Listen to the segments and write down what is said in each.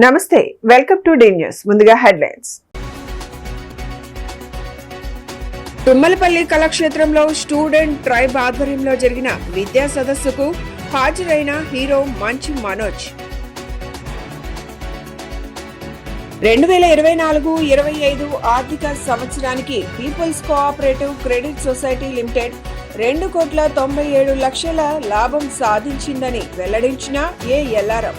నమస్తే, welcome to the news. ముందుగా headlines. Tummalapalli కళాక్షేత్రంలో స్టూడెంట్ ట్రైబ్ ఆధ్వర్యంలో జరిగిన విద్యా సదస్సుకు హాజరైన హీరో మంచు మనోజ్. 2024-25 ఆర్థిక సంవత్సరానికి peoples cooperative credit society limited 2,97,00,000 లాభం సాధించిందని వెల్లడించిన ఎల్ఆర్ఎం.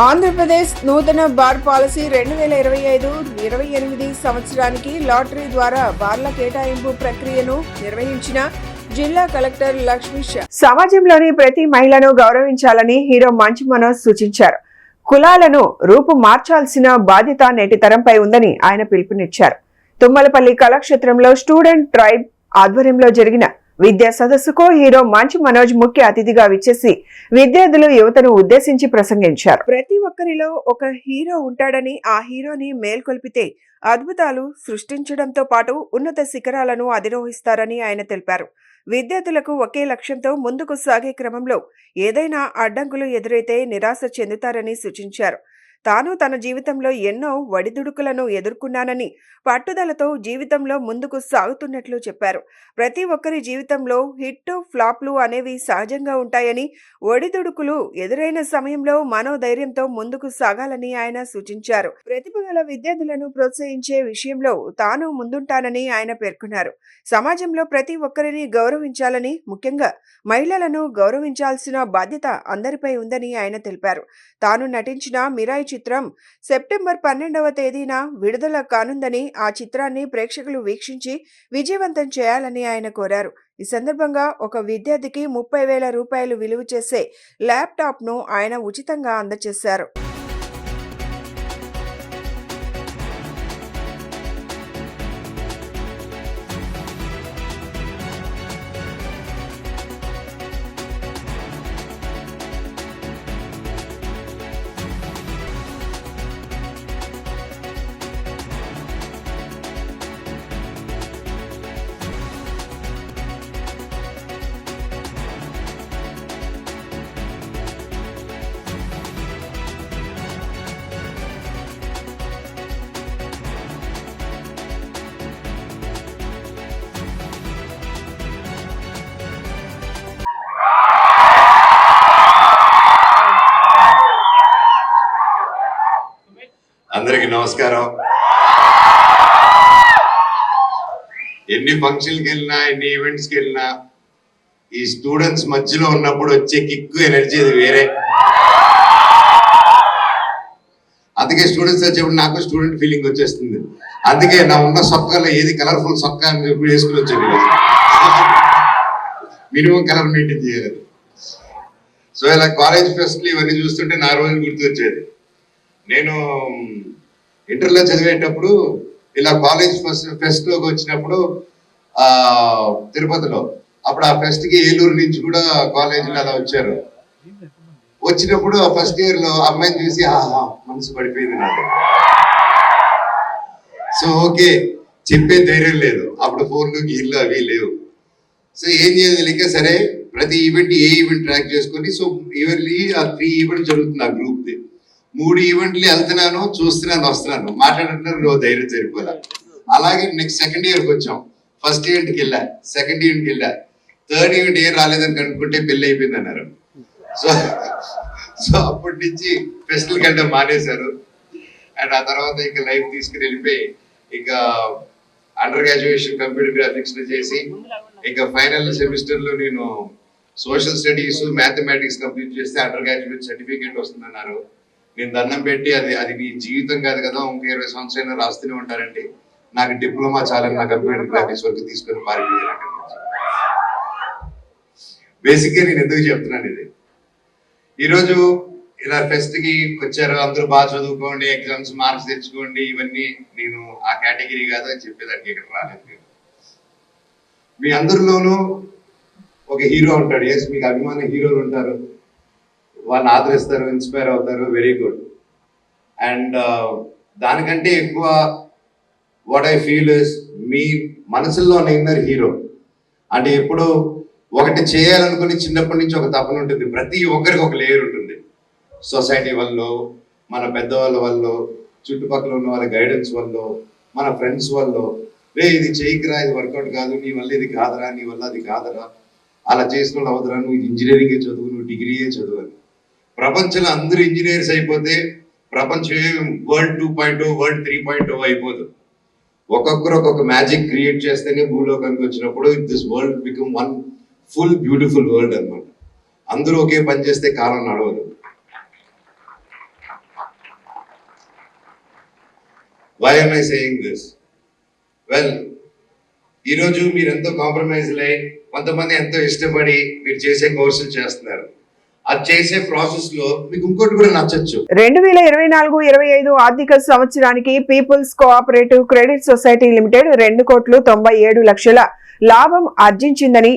ఆంధ్రప్రదేశ్ నూతన బార్ పాలసీ 2025-28 సంవత్సరానికి లాటరీ ద్వారా బార్ల కేటాయింపు ప్రక్రియను నిర్వహించిన జిల్లా కలెక్టర్ లక్ష్మీష్. సమాజంలోని ప్రతి మహిళను గౌరవించాలని హీరో మంచు మనోజ్ సూచించారు. కులాలను రూపు మార్చాల్సిన బాధ్యత నేటి తరంపై ఉందని ఆయన పిలుపునిచ్చారు. తుమ్మలపల్లి కళాక్షేత్రంలో స్టూడెంట్ ట్రైబ్ ఆధ్వర్యంలో జరిగిన విద్యా సదస్సుకు హీరో మంచు మనోజ్ ముఖ్య అతిథిగా విచ్చేసి విద్యార్థులు యువతను ఉద్దేశించి ప్రసంగించారు. ప్రతి ఒక్కరిలో ఒక హీరో ఉంటాడని, ఆ హీరోని మేల్కొల్పితే అద్భుతాలు సృష్టించడంతో పాటు ఉన్నత శిఖరాలను అధిరోహిస్తారని ఆయన తెలిపారు. విద్యార్థులకు ఒకే లక్ష్యంతో ముందుకు సాగే క్రమంలో ఏదైనా అడ్డంకులు ఎదురైతే నిరాశ చెందుతారని సూచించారు. తాను తన జీవితంలో ఎన్నో ఒడిదుడుకులను ఎదుర్కొన్నానని, పట్టుదలతో జీవితంలో ముందుకు సాగుతున్నట్లు చెప్పారు. ప్రతి ఒక్కరి జీవితంలో హిట్ ఫ్లాప్లు అనేవి సహజంగా ఉంటాయని, ఒడిదుడుకులు ఎదురైన సమయంలో మనోధైర్యంతో ముందుకు సాగాలని ఆయన సూచించారు. ప్రతిభ గల విద్యార్థులను ప్రోత్సహించే విషయంలో తాను ముందుంటానని ఆయన పేర్కొన్నారు. సమాజంలో ప్రతి ఒక్కరిని గౌరవించాలని, ముఖ్యంగా మహిళలను గౌరవించాల్సిన బాధ్యత అందరిపై ఉందని ఆయన తెలిపారు. తాను నటించిన మిరాయి చిత్రం సెప్టెంబర్ 12వ తేదీన విడుదల కానుందని, ఆ చిత్రాన్ని ప్రేక్షకులు వీక్షించి విజయవంతం చేయాలని ఆయన కోరారు. ఈ సందర్భంగా ఒక విద్యార్థికి 30,000 రూపాయలు విలువ చేసే ల్యాప్టాప్ ను ఆయన ఉచితంగా అందజేశారు. అందరికి నమస్కారం. ఎన్ని ఫంక్షన్కి వెళ్ళినా, ఎన్ని ఈవెంట్స్కి వెళ్ళినా ఈ స్టూడెంట్స్ మధ్యలో ఉన్నప్పుడు వచ్చే కిక్ ఎనర్జీ అది వేరే. అందుకే స్టూడెంట్స్ వచ్చేప్పుడు నాకు స్టూడెంట్ ఫీలింగ్ వచ్చేస్తుంది. అందుకే నా ఉన్న సొక్కలో ఏది కలర్ఫుల్ సొక్క అని చెప్పి వేసుకుని వచ్చేది. మినిమం కలర్ మెయింటైన్ చేయాలి. సో ఇలా కాలేజ్ ఫెస్ట్లు ఇవన్నీ చూస్తుంటే నా రోజు గుర్తొచ్చేది. నేను ఇంటర్లో చదివేటప్పుడు ఇలా కాలేజ్ ఫెస్ట్లోకి వచ్చినప్పుడు తిరుపతిలో, అప్పుడు ఆ ఫెస్ట్కి ఏలూరు నుంచి కూడా కాలేజీలో అలా వచ్చారు. వచ్చినప్పుడు ఆ ఫస్ట్ ఇయర్లో అమ్మాయిని చూసి మనసు పడిపోయింది నాకు. సో ఓకే, చెప్పే ధైర్యం లేదు, అప్పుడు ఫోన్లు గీళ్ళు అవి లేవు. సో ఏం చేయలేక సరే ప్రతి ఈవెంట్ ఏ ఈవెంట్ ట్రాక్ చేసుకొని, సో ఇయర్లీ ఆ 3 ఈవెంట్ జరుగుతుంది ఆ గ్రూప్ది. 3 ఈవెంట్లు వెళ్తున్నాను, చూస్తున్నాను, వస్తున్నాను, మాట్లాడుతున్నారు, నువ్వు ధైర్యం సరిపోలే. అలాగే నెక్స్ట్ సెకండ్ ఇయర్కి వచ్చాం. ఫస్ట్ ఈవెంట్కి వెళ్ళా, సెకండ్ ఈవెంట్కి వెళ్ళా, థర్డ్ ఈవెంట్ ఏం రాలేదని కనుక్కుంటే పెళ్ళి అయిపోయింది అన్నారు. సో అప్పటి నుంచి ఫెస్టివల్కి వెళ్ళడం మానేశారు. అండ్ ఆ తర్వాత ఇంకా లైఫ్ తీసుకుని వెళ్ళిపోయి ఇంకా అండర్ గ్రాడ్యుయేషన్ కంప్యూటర్ గ్రాఫిక్స్ చేసి ఇంకా ఫైనల్ సెమిస్టర్లో నేను సోషల్ స్టడీస్ మ్యాథమెటిక్స్ కంప్లీట్ చేస్తే అండర్ గ్రాడ్యుయేట్ సర్టిఫికేట్ వస్తుందన్నారు. నేను దండం పెట్టి అది నీ జీవితం కాదు కదా, ఇంక 20 సంవత్సరాలు రాస్తూనే ఉంటారండి, నాకు డిప్లొమా చాలని నా కంప్యూటర్ గ్రాఫిక్స్ వరకు తీసుకొని పారిపోయాను అక్కడి నుంచి. బేసిక్గా నేను ఎందుకు చెప్తున్నాను ఇది, ఈరోజు ఇలా ఫెస్ట్కి వచ్చారు, అందరూ బాగా చదువుకోండి, ఎగ్జామ్స్ మార్క్స్ తెచ్చుకోండి, ఇవన్నీ నేను ఆ కేటగిరీ కాదు అని చెప్పేదానికి ఇక్కడ రాలేదు. మీ అందరిలోనూ ఒక హీరో ఉంటాడు. ఎస్, మీకు అభిమాన హీరోలు ఉంటారు, వాళ్ళని ఆదరిస్తారు, ఇన్స్పైర్ అవుతారు, వెరీ గుడ్. అండ్ దానికంటే ఎక్కువ వాట్ ఐ ఫీల్ ఇస్ మీ మనసులో ఉన్న ఇన్నర్ హీరో. అంటే ఎప్పుడు ఒకటి చేయాలనుకుని చిన్నప్పటి నుంచి ఒక తపన ఉంటుంది, ప్రతి ఒక్కరికి ఒక లేయర్ ఉంటుంది. సొసైటీ వల్ల, మన పెద్దవాళ్ళ వల్ల, చుట్టుపక్కల ఉన్న వాళ్ళ గైడెన్స్ వల్ల, మన ఫ్రెండ్స్ వల్ల, ఇది చేయకురా, ఇది వర్కౌట్ కాదు, నీ వల్ల ఇది కాదరా, నీ వల్ల అది కాదరా, అలా చేసిన వాళ్ళు అవదరా, నువ్వు ఇంజనీరింగే చదువు, నువ్వు డిగ్రీయే చదువు అని. ప్రపంచంలో అందరూ ఇంజనీర్స్ అయిపోతే ప్రపంచం వరల్డ్ 2.0 వరల్డ్ 3.0 అయిపోదు. ఒక్కొక్కరు ఒక్కొక్క మ్యాజిక్ క్రియేట్ చేస్తేనే భూలోకానికి వచ్చినప్పుడు this world become one full beautiful world అన్నమాట. అందరూ ఒకే పని చేస్తే కాలం నడవదు. Why am I saying this? Well, ఈరోజు మీరు ఎంతో కాంప్రమైజ్ అయ్యి, కొంతమంది ఎంతో ఇష్టపడి మీరు చేసే కోర్సులు చేస్తున్నారు. అది చేసే ప్రాసెస్ లో మీకు ఇంకోటి కూడా నచ్చచ్చు. 2024-25 ఆర్థిక సంవత్సరానికి peoples cooperative credit society limited 2,97,00,000 లాభం ఆర్జించిందని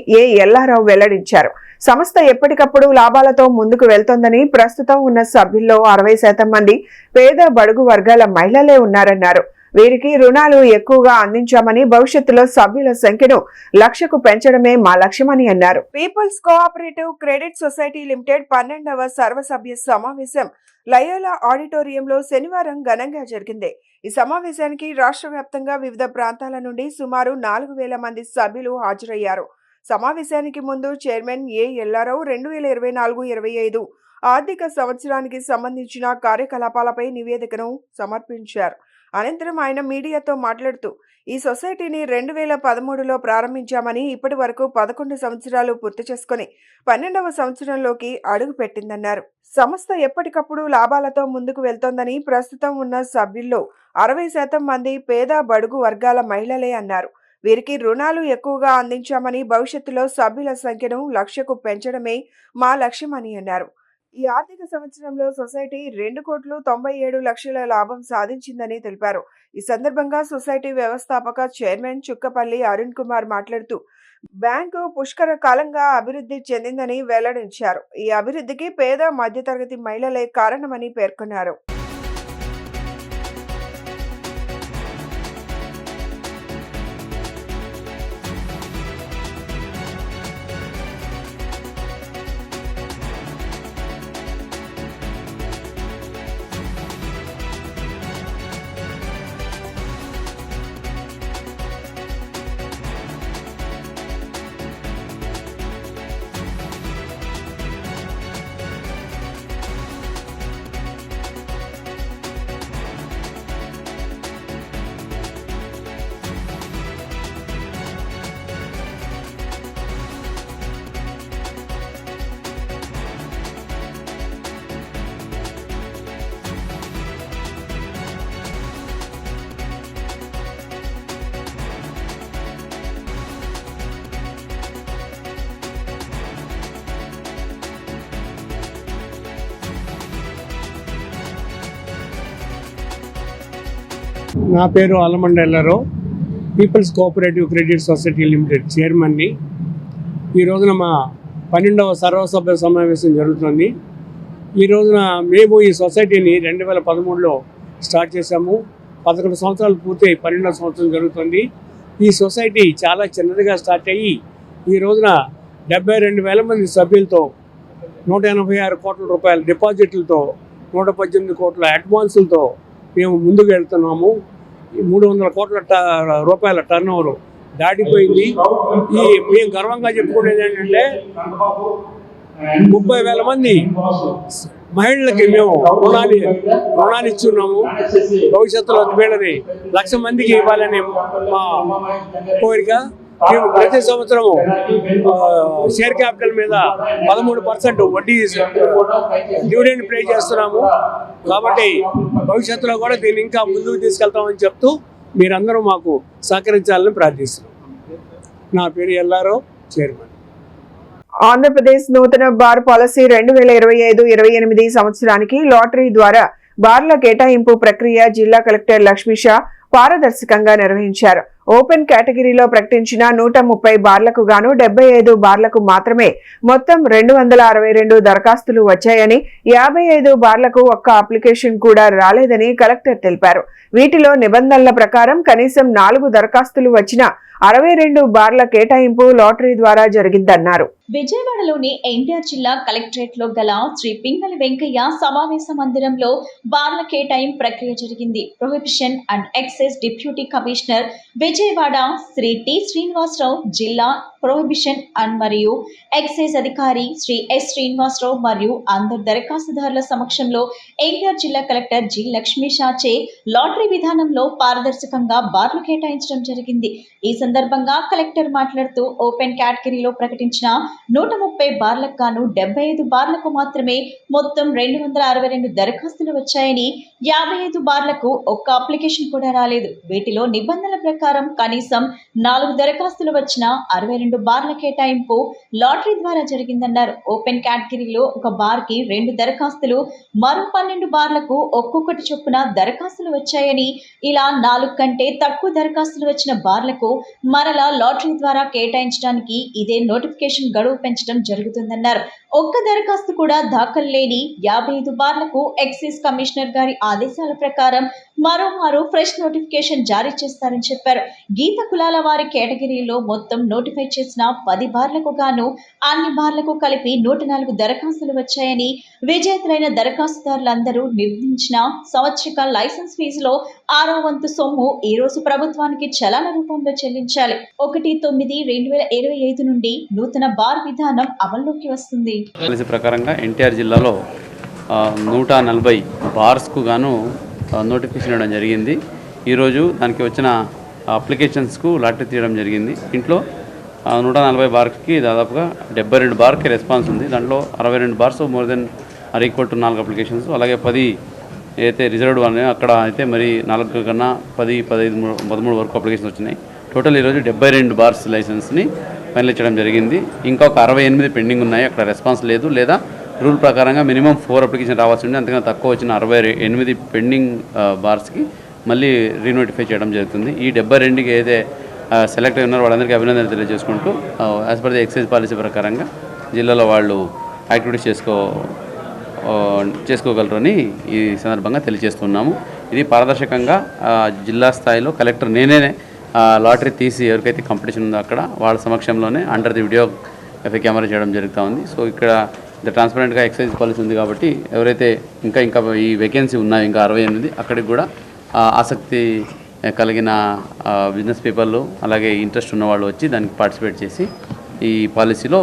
ఎల్లారావు వెల్లడించారు. సంస్థ ఎప్పటికప్పుడు లాభాలతో ముందుకు వెళ్తోందని, ప్రస్తుతం ఉన్న సభ్యుల్లో 60% మంది పేద బడుగు వర్గాల మహిళలే ఉన్నారన్నారు. వీరికి రుణాలు ఎక్కువగా అందించామని, భవిష్యత్తులో సభ్యుల సంఖ్యను 1,00,000కు పెంచడమే మా లక్ష్యమని అన్నారు. People's cooperative credit society limited 12వ సర్వసభ్య సమావేశం లయోలా ఆడిటోరియంలో శనివారం ఘనంగా జరిగింది. ఈ సమావేశానికి రాష్ట్ర వ్యాప్తంగా వివిధ ప్రాంతాల నుండి సుమారు 4,000 మంది సభ్యులు హాజరయ్యారు. సమావేశానికి ముందు చైర్మన్ ఎల్లారావు 2024-25 ఆర్థిక సంవత్సరానికి సంబంధించిన కార్యకలాపాలపై నివేదికను సమర్పించారు. అనంతరం ఆయన మీడియాతో మాట్లాడుతూ, ఈ సొసైటీని 2013లో ప్రారంభించామని, ఇప్పటి వరకు 11 సంవత్సరాలు పూర్తి చేసుకుని 12వ సంవత్సరంలోకి అడుగు పెట్టిందన్నారు. సంస్థ ఎప్పటికప్పుడు లాభాలతో ముందుకు వెళ్తోందని, ప్రస్తుతం ఉన్న సభ్యుల్లో 60% మంది పేద బడుగు వర్గాల మహిళలే అన్నారు. వీరికి రుణాలు ఎక్కువగా అందించామని, భవిష్యత్తులో సభ్యుల సంఖ్యను 1,00,000కు పెంచడమే మా లక్ష్యమని అన్నారు. ఈ ఆర్థిక సంవత్సరంలో సొసైటీ 2,97,00,000 లాభం సాధించిందని తెలిపారు. ఈ సందర్భంగా సొసైటీ వ్యవస్థాపక చైర్మన్ చుక్కపల్లి అరుణ్ కుమార్ మాట్లాడుతూ, బ్యాంకు పుష్కర కాలంగా అభివృద్ధి చెందిందని వెల్లడించారు. ఈ అభివృద్ధికి పేద మధ్యతరగతి మహిళలే కారణమని పేర్కొన్నారు. నా పేరు Alamanda Ellarao, people's cooperative credit society limited చైర్మన్ని. ఈ రోజున మా 12వ సర్వసభ్య సమావేశం జరుగుతుంది. ఈ రోజున మేము ఈ సొసైటీని 2013లో స్టార్ట్ చేశాము. 11 సంవత్సరాలు పూర్తి 12వ సంవత్సరం జరుగుతుంది. ఈ సొసైటీ చాలా చిన్నదిగా స్టార్ట్ అయ్యి ఈ రోజున 72,000 మంది సభ్యులతో 186 కోట్ల రూపాయల డిపాజిట్లతో 118 కోట్ల అడ్వాన్సులతో మేము ముందుకు వెళ్తున్నాము. 300 కోట్ల రూపాయల టర్న్ ఓవర్ దాటిపోయింది. మేము గర్వంగా చెప్పుకునేది ఏంటంటే 30,000 మంది మహిళలకి మేము రుణాలు ఇస్తున్నాము. భవిష్యత్తులో వీళ్ళని 1,00,000 మందికి ఇవ్వాలని మా కోరిక. మేము ప్రతి సంవత్సరము షేర్ క్యాపిటల్ మీద 13% వడ్డీ డివిడెండ్ పే చేస్తున్నాము. కాబట్టి భవిష్యత్తులో కూడా దీన్ని ఇంకా ముందుకు తీసుకెళ్తామని చెప్తూ మీరందరూ మాకు సహకరించాలని ప్రార్థిస్తున్నాం. నా పేరు ఎల్లారావు, చైర్మన్. ఆంధ్రప్రదేశ్ నూతన బార్ పాలసీ 2025-28 సంవత్సరానికి లాటరీ ద్వారా బార్ల కేటాయింపు ప్రక్రియ జిల్లా కలెక్టర్ లక్ష్మీష పారదర్శకంగా నిర్వహించారు. ఓపెన్ కేటగిరీలో ప్రకటించిన 130 బార్లకు గాను 75 బార్లకు మాత్రమే మొత్తం 262 దరఖాస్తులు వచ్చాయని 55 బార్లకు ఒక్క అప్లికేషన్ కూడా రాలేదని కలెక్టర్ తెలిపారు. వీటిలో నిబంధనల ప్రకారం కనీసం 4 దరఖాస్తులు వచ్చినా 62 బార్ల కేటాయింపు లాటరీ ద్వారా జరిగిందన్నారు. విజయవాడలోని ఎన్టీఆర్ జిల్లా కలెక్టరేట్ లో గల శ్రీ పింగళి వెంకయ్య సమావేశ మందిరంలో బార్ల కేటాయింపు ప్రక్రియ జరిగింది. Prohibition and excise deputy commissioner Vijayawada Shri T Srinivasarao, జిల్లా ప్రొహిబిషన్ అండ్ మరియు ఎక్సైజ్ అధికారి శ్రీ ఎస్ శ్రీనివాసరావు మరియు అందరు దరఖాస్తుదారుల సమక్షంలో ఎన్టీఆర్ జిల్లా కలెక్టర్ జి లక్ష్మీషాచే లాటరీ విధానంలో పారదర్శకంగా బార్లు కేటాయించడం జరిగింది. ఈ సందర్భంగా కలెక్టర్ మాట్లాడుతూ ఓపెన్ కేటగిరీలో ప్రకటించిన 130 బార్లకు గాను 75 బార్లకు మాత్రమే మొత్తం 262 దరఖాస్తులు వచ్చాయని 55 బార్లకు ఒక్క అప్లికేషన్ కూడా రాలేదు. వీటిలో నిబంధనల ప్రకారం కనీసం 4 దరఖాస్తులు వచ్చినా 62 బార్ల కేటాయింపు లాటరీ ద్వారా జరిగిందన్నారు. ఓపెన్ కేటగిరీలో ఒక బార్ కి 2 దరఖాస్తులు, మరో 12 బార్లకు ఒక్కొక్కటి చొప్పున దరఖాస్తులు వచ్చాయని, ఇలా 4 కంటే తక్కువ దరఖాస్తులు వచ్చిన బార్లకు మరలా లాటరీ ద్వారా కేటాయించడానికి ఇదే నోటిఫికేషన్ గడువు పెంచడం జరుగుతుందన్నారు. ఒక్క దరఖాస్తు కూడా దాఖలు లేని 55 బార్లకు ఎక్సైజ్ కమిషనర్ గారి ఆదేశాల ప్రకారం మరోమారు ఫ్రెష్ నోటిఫికేషన్ జారీ చేస్తారని చెప్పారు. గీత కులాల వారి కేటగిరీలో మొత్తం నోటిఫై చేసిన 10 బార్లకు గాను అన్ని బార్లకు కలిపి 104 దరఖాస్తులు వచ్చాయని, విజేతలైన దరఖాస్తుదారులందరూ నిర్ణయించిన సంవత్సరిక లైసెన్స్ ఫీజులో 6వ వంతు సొమ్ము ఈ రోజు ప్రభుత్వానికి చలాన రూపంలో చెల్లించాలి. 1/9/2025 నుండి నూతన బార్ విధానం అమల్లోకి వస్తుంది. ప్రకారంగా ఎన్టీఆర్ జిల్లాలో 140 బార్స్కు గాను నోటిఫికేషన్ ఇవ్వడం జరిగింది. ఈరోజు దానికి వచ్చిన అప్లికేషన్స్కు లాటరీ తీయడం జరిగింది. ఇంట్లో 140 బార్స్కి దాదాపుగా 72 బార్కి రెస్పాన్స్ ఉంది. దాంట్లో 62 bars more than or equal to 4 applications, అలాగే 10 ఏదైతే రిజర్వ్డ్ ఉన్నాయో అక్కడ అయితే మరి 4 కన్నా 10, 15, 13 వరకు అప్లికేషన్స్ వచ్చినాయి. టోటల్ ఈరోజు 72 బార్స్ లైసెన్స్ని ఫైనల్ చేయడం జరిగింది. ఇంకొక 68 పెండింగ్ ఉన్నాయి, అక్కడ రెస్పాన్స్ లేదు, లేదా రూల్ ప్రకారంగా మినిమం 4 అప్లికేషన్ రావాల్సి ఉంది. అంతకన్నా తక్కువ వచ్చిన 68 పెండింగ్ బార్స్కి మళ్ళీ రీనోటిఫై చేయడం జరుగుతుంది. ఈ 72కి ఏదైతే సెలెక్ట్ అయి ఉన్నారో వాళ్ళందరికీ అభినందనలు తెలియజేసుకుంటూ as per the excise policy ప్రకారంగా జిల్లాలో వాళ్ళు యాక్టివిటీస్ చేసుకోగలరని ఈ సందర్భంగా తెలియజేస్తున్నాము. ఇది పారదర్శకంగా జిల్లా స్థాయిలో కలెక్టర్ నేనే లాటరీ తీసి ఎవరికైతే కాంపిటీషన్ ఉందో అక్కడ వాళ్ళ సమక్షంలోనే under the video FA camera చేయడం జరుగుతూ ఉంది. సో ఇక్కడ ఇంత ట్రాన్స్పరెంట్గా ఎక్సైజ్ పాలసీ ఉంది కాబట్టి ఎవరైతే ఇంకా ఈ వేకెన్సీ ఉన్నాయో ఇంకా 68 అక్కడికి కూడా ఆసక్తి కలిగిన బిజినెస్ పీపుల్ అలాగే ఇంట్రెస్ట్ ఉన్న వాళ్ళు వచ్చి దానికి పార్టిసిపేట్ చేసి ఈ పాలసీలో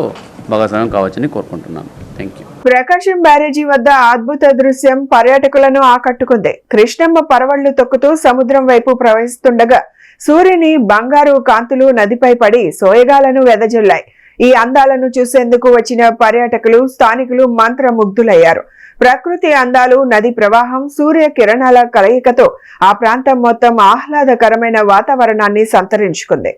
భాగస్వామ్యం కావచ్చని కోరుకుంటున్నాను. Thank you. ప్రకాశం బ్యారేజీ వద్ద అద్భుత దృశ్యం పర్యాటకులను ఆకట్టుకుంది. కృష్ణమ్మ పరవళ్లు తొక్కుతూ సముద్రం వైపు ప్రవహిస్తుండగా సూర్యుని బంగారు కాంతులు నదిపై పడి సోయగాలను వెదజల్లాయి. ఈ అందాలను చూసేందుకు వచ్చిన పర్యాటకులు, స్థానికులు మంత్రముగ్ధులయ్యారు. ప్రకృతి అందాలు, నది ప్రవాహం, సూర్య కిరణాల కలయికతో ఆ ప్రాంతం మొత్తం ఆహ్లాదకరమైన వాతావరణాన్ని సంతరించుకుంది.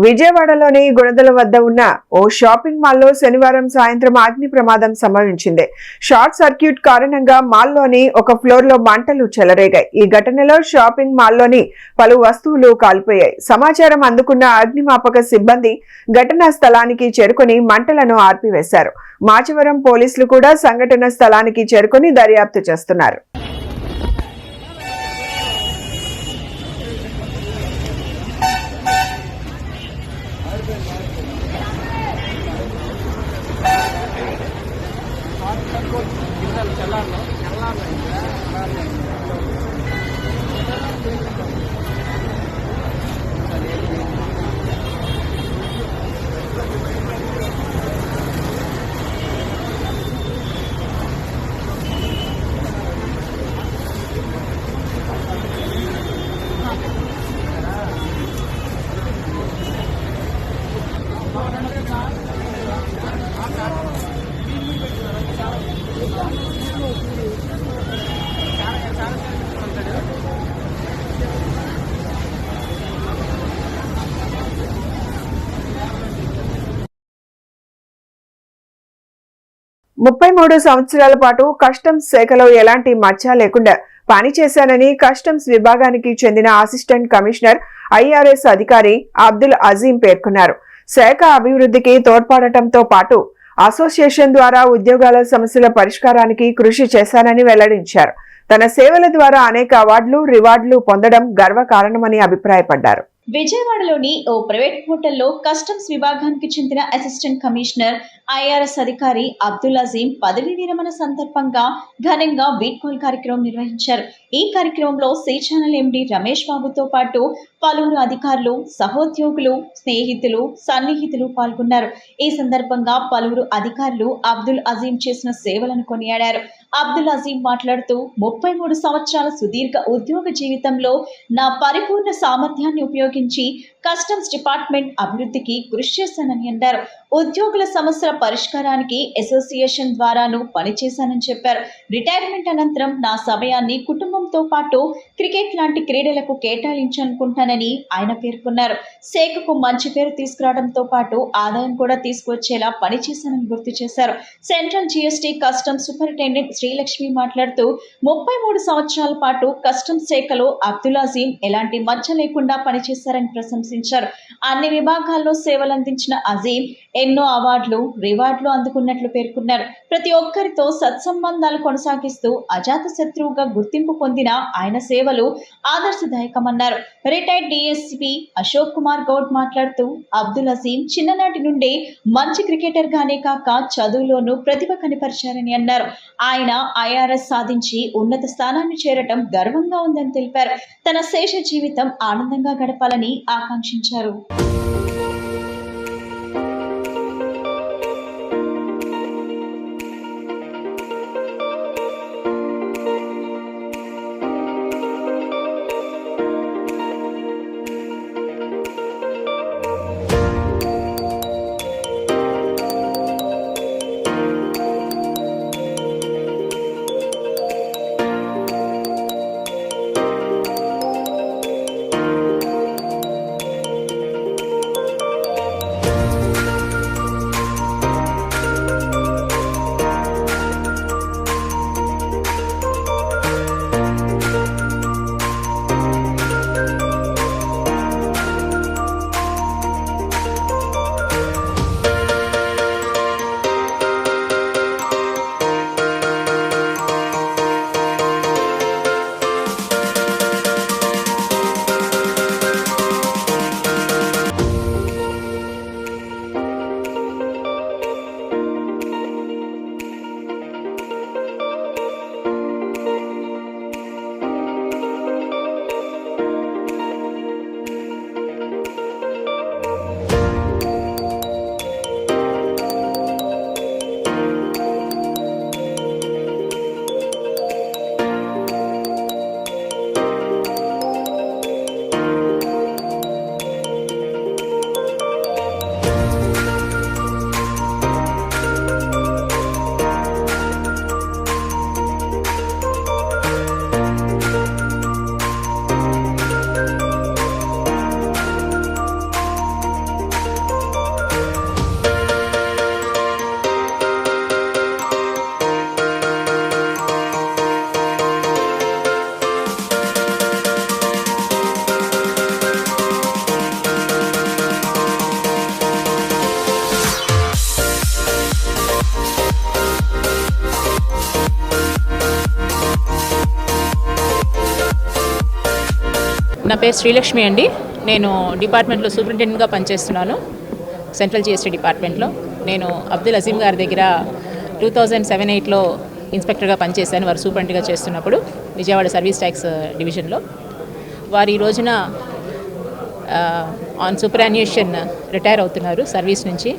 విజయవాడలోని గుణదల వద్ద ఉన్న ఓ షాపింగ్ మాల్లో శనివారం సాయంత్రం అగ్ని ప్రమాదం సంభవించింది. షార్ట్ సర్క్యూట్ కారణంగా మాల్లోని ఒక ఫ్లోర్ లో మంటలు చెలరేగాయి. ఈ ఘటనలో షాపింగ్ మాల్లోని పలు వస్తువులు కాలిపోయాయి. సమాచారం అందుకున్న అగ్నిమాపక సిబ్బంది ఘటనా స్థలానికి చేరుకుని మంటలను ఆర్పివేశారు. మాచవరం పోలీసులు కూడా సంఘటన స్థలానికి చేరుకుని దర్యాప్తు చేస్తున్నారు. 33 సంవత్సరాల పాటు కస్టమ్స్ శాఖలో ఎలాంటి మచ్చ లేకుండా పనిచేశానని కస్టమ్స్ విభాగానికి చెందిన అసిస్టెంట్ కమిషనర్ ఐఆర్ఎస్ అధికారి అబ్దుల్ అజీం పేర్కొన్నారు. శాఖ అభివృద్ధికి తోడ్పడటంతో పాటు అసోసియేషన్ ద్వారా ఉద్యోగాల సమస్యల పరిష్కారానికి కృషి చేశానని వెల్లడించారు. తన సేవల ద్వారా అనేక అవార్డులు, రివార్డులు పొందడం గర్వకారణమని అభిప్రాయపడ్డారు. విజయవాడలోని ఓ ప్రైవేట్ హోటల్లో కస్టమ్స్ విభాగానికి చెందిన అసిస్టెంట్ కమిషనర్ ఐఆర్ఎస్ అధికారి అబ్దుల్ అజీం పదవీ విరమణ సందర్భంగా ఘనంగా వీడ్కోల్ కార్యక్రమం నిర్వహించారు. ఈ కార్యక్రమంలో సి ఛానల్ ఎండి రమేష్ బాబుతో పాటు పలువురు అధికారులు, సహోద్యోగులు, స్నేహితులు, సన్నిహితులు పాల్గొన్నారు. ఈ సందర్భంగా పలువురు అధికారులు అబ్దుల్ అజీం చేసిన సేవలను కొనియాడారు. అబ్దుల్ అజీం మాట్లాడుతూ 33 సంవత్సరాల సుదీర్ఘ ఉద్యోగ జీవితంలో నా పరిపూర్ణ సామర్థ్యాన్ని ఉపయోగించి కస్టమ్స్ డిపార్ట్మెంట్ అభివృద్ధికి కృషి చేశానని అన్నారు. ఉద్యోగుల సమస్యల పరిష్కారానికి అసోసియేషన్ ద్వారాను పనిచేశానని చెప్పారు. రిటైర్మెంట్ అనంతరం నా సమయాన్ని కుటుంబంతో పాటు క్రికెట్ లాంటి క్రీడలకు కేటాయించాలనుకుంటానని ఆయన పేర్కొన్నారు. శాఖకు మంచి పేరు తీసుకురావడంతో పాటు ఆదాయం కూడా తీసుకువచ్చేలా పనిచేశానని గుర్తు చేశారు. Central GST customs superintendent Srilakshmi మాట్లాడుతూ 33 సంవత్సరాల పాటు కస్టమ్స్ శాఖలో అబ్దుల్ అజీం ఎలాంటి మచ్చ లేకుండా పనిచేశారని ప్రశంసించారు. అన్ని విభాగాల్లో సేవలందించిన అజీం ఎన్నో అవార్డులు, రివార్డులు అందుకున్నట్లు పేర్కొన్నారు. ప్రతి ఒక్కరితో సత్సంబంధాలు కొనసాగిస్తూ అజాత శత్రువుగా గుర్తింపు పొందిన ఆయన సేవలు ఆదర్శదాయకమన్నారు. రిటైర్డ్ డిఎస్పీ అశోక్ కుమార్ గౌడ్ మాట్లాడుతూ అబ్దుల్ అజీం చిన్ననాటి నుండే మంచి క్రికెటర్ గానే కాక చదువులోనూ ప్రతిభ కనిపరిచారని అన్నారు. ఆయన ఐఆర్ఎస్ సాధించి ఉన్నత స్థానాన్ని చేరటం గర్వంగా ఉందని తెలిపారు. తన శేష జీవితం ఆనందంగా గడపాలని ఆకాంక్షించారు. నా పేరు శ్రీలక్ష్మి అండి. నేను డిపార్ట్మెంట్లో సూపరింటెండెంట్గా పనిచేస్తున్నాను. సెంట్రల్ జిఎస్టీ డిపార్ట్మెంట్లో. నేను అబ్దుల్ అజీం గారి దగ్గర 2007-8లో ఇన్స్పెక్టర్గా పనిచేశాను. వారు సూపరింటెండెంట్గా చేస్తున్నప్పుడు విజయవాడ సర్వీస్ ట్యాక్స్ డివిజన్లో. వారు ఈ రోజున ఆన్ సూపరాన్యుయేషన్ రిటైర్ అవుతున్నారు సర్వీస్ నుంచి.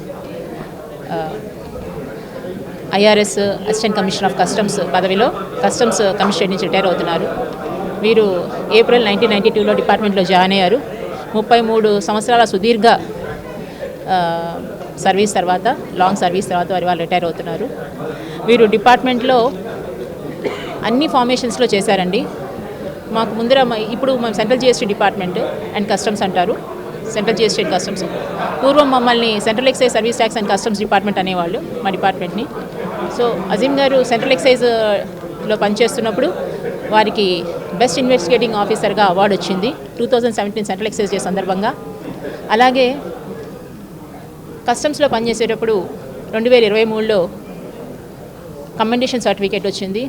IRS assistant commissioner of customs పదవిలో కస్టమ్స్ కమిషనర్ నుంచి రిటైర్ అవుతున్నారు. వీరు ఏప్రిల్ 1992లో డిపార్ట్మెంట్లో జాయిన్ అయ్యారు. 33 సంవత్సరాల సుదీర్ఘ సర్వీస్ తర్వాత, లాంగ్ సర్వీస్ తర్వాత వాళ్ళు రిటైర్ అవుతున్నారు. వీరు డిపార్ట్మెంట్లో అన్ని ఫార్మేషన్స్లో చేశారండి. మాకు ముందర ఇప్పుడు మేము central GST department and customs అంటారు. Central GST and customs. పూర్వం మమ్మల్ని central excise service tax and customs department అనేవాళ్ళు మా డిపార్ట్మెంట్ని. సో అజీం గారు సెంట్రల్ ఎక్సైజ్లో పనిచేస్తున్నప్పుడు వారికి బెస్ట్ ఇన్వెస్టిగేటింగ్ ఆఫీసర్గా అవార్డు వచ్చింది 2017 సెంట్రల్ ఎక్సైజ్ డే సందర్భంగా. అలాగే కస్టమ్స్లో పనిచేసేటప్పుడు 2023లో కమెండేషన్ సర్టిఫికేట్ వచ్చింది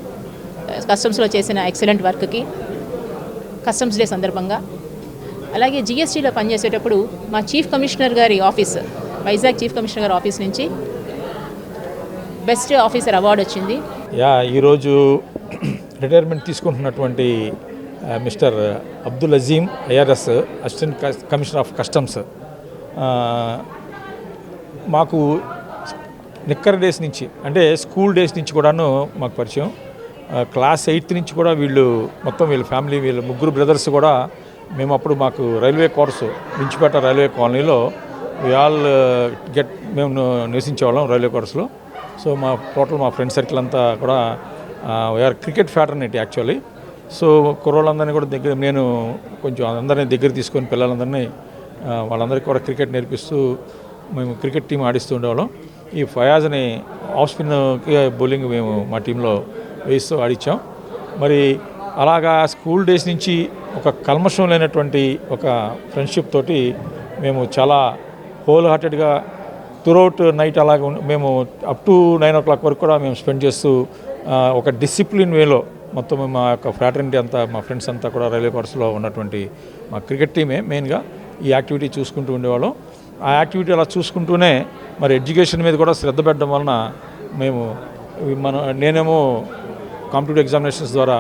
కస్టమ్స్లో చేసిన ఎక్సలెంట్ వర్క్కి కస్టమ్స్ డే సందర్భంగా. అలాగే జిఎస్టీలో పనిచేసేటప్పుడు మా చీఫ్ కమిషనర్ గారి ఆఫీస్, వైజాగ్ చీఫ్ కమిషనర్ గారి ఆఫీస్ నుంచి బెస్ట్ ఆఫీసర్ అవార్డు వచ్చింది. ఈరోజు రిటైర్మెంట్ తీసుకుంటున్నటువంటి mister Abdul Azeem IRS assistant commissioner of customs మాకు నిక్కర్ డేస్ నుంచి అంటే స్కూల్ డేస్ నుంచి కూడాను మాకు పరిచయం. క్లాస్ 8th నుంచి కూడా వీళ్ళు మొత్తం వీళ్ళ ఫ్యామిలీ వీళ్ళ ముగ్గురు బ్రదర్స్ కూడా మేము అప్పుడు మాకు రైల్వే కోర్సు వించిపేట రైల్వే కాలనీలో మేము నివసించేవాళ్ళం రైల్వే కోర్సులో. సో మా ఫ్రెండ్ సర్కిల్ అంతా కూడా we are cricket fraternity actually. So కుర్రోళ్ళందరినీ కూడా నేను కొంచెం అందరినీ దగ్గర తీసుకొని పిల్లలందరినీ వాళ్ళందరికీ కూడా క్రికెట్ నేర్పిస్తూ మేము క్రికెట్ టీం ఆడిస్తూ ఉండేవాళ్ళం. ఈ ఫయాజ్ అని ఆఫ్ స్పిన్కి బౌలింగ్ మేము మా టీంలో వేస్తూ ఆడిచ్చాం. మరి అలాగా స్కూల్ డేస్ నుంచి ఒక కల్మషం లేనటువంటి ఒక ఫ్రెండ్షిప్ తోటి మేము చాలా హోల్ హార్టెడ్గా త్రూఅవుట్ నైట్ అలాగే మేము అప్ టు 9 o'clock వరకు కూడా మేము స్పెండ్ చేస్తూ ఒక డిసిప్లిన్ వేలో మొత్తం మా యొక్క ఫ్రాటర్నిటీ అంతా మా ఫ్రెండ్స్ అంతా కూడా రైల్వే కోర్సులో ఉన్నటువంటి మా క్రికెట్ టీమే మెయిన్గా ఈ యాక్టివిటీ చూసుకుంటూ ఉండేవాళ్ళం. ఆ యాక్టివిటీ అలా చూసుకుంటూనే మరి ఎడ్యుకేషన్ మీద కూడా శ్రద్ధ పెట్టడం వలన మేము నేనేమో కాంపిటేటివ్ ఎగ్జామినేషన్స్ ద్వారా